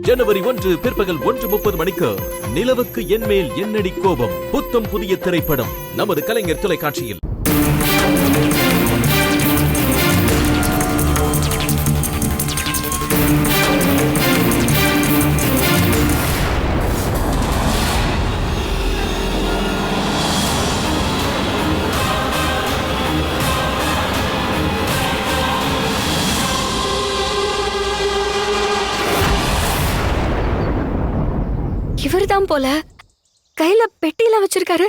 ஜனவரி 1 பிற்பகல் 1:30 மணிக்கு நிலவுக்கு என்மேல் என்னடி கோபம் புத்தம் புதிய திரைப்படம் நமது கலைஞர் தொலைக்காட்சியில். இவர்தான் போல கையில பெட்டியில வச்சிருக்காரு.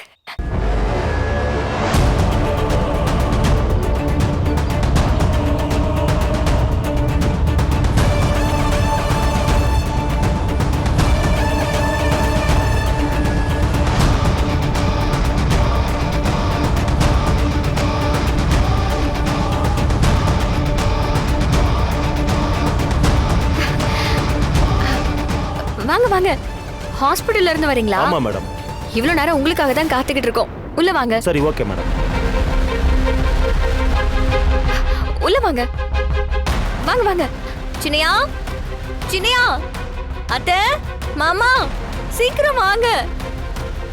வாங்க வாங்க, ஹாஸ்பிடல்ல இருந்து வரீங்களா? ஆமா மேடம். இவ்வளவு நேரம் உங்களுக்காக தான் காத்துக்கிட்டு இருக்கோம். உள்ள வாங்க. சரி, ஓகே மேடம். உள்ள வாங்க வாங்க வாங்க. சின்னையா, சின்னையா, அத்தை, மாமா, சீக்கிரம் வாங்க.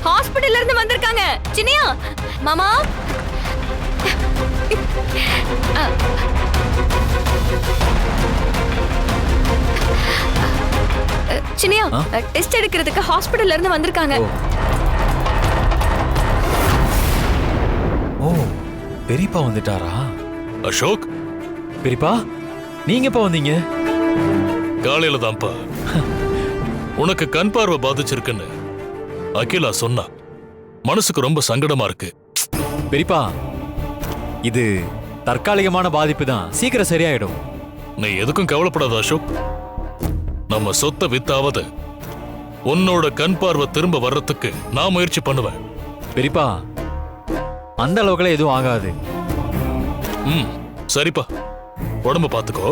ஹாஸ்பிடல்ல இருந்து வந்திருக்காங்க. சின்னையா, மாமா. சின்னையா, டெஸ்ட் எடுக்கிறதுக்கு ஹாஸ்பிடல்ல இருந்து வந்திருக்காங்க. ஓ, பெரியப்பா வந்துட்டாரா? அசோக், பெரியப்பா, நீங்க எப்ப வந்தீங்க? காலையில தான்ப்பா. உனக்கு கண் பார்வை பாதிச்சிருக்குன்னு அகிலா சொன்னா. மனசுக்கு ரொம்ப சங்கடமா இருக்கு. பெரியப்பா, இது தற்காலிகமான பாதிப்பு தான், சீக்கிரம் சரியாயிடும். நீ எதுக்கும் கவலைப்படாத அசோக். நம்ம சொத்தை வித்தாவது உன்னோட கண் பார்வை திரும்ப வர்றதுக்கு நான் முயற்சி பண்ணுவேன். பெரியப்பா, அந்த அளவுக்குலாம் எதுவும் ஆகாது. சரிப்பா, உடம்ப பாத்துக்கோ.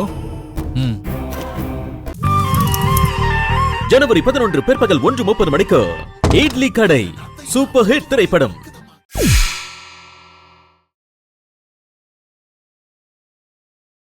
ஜனவரி 11 பிற்பகல் 1:30 மணிக்கு இட்லி கடை சூப்பர் ஹிட் திரைப்படம்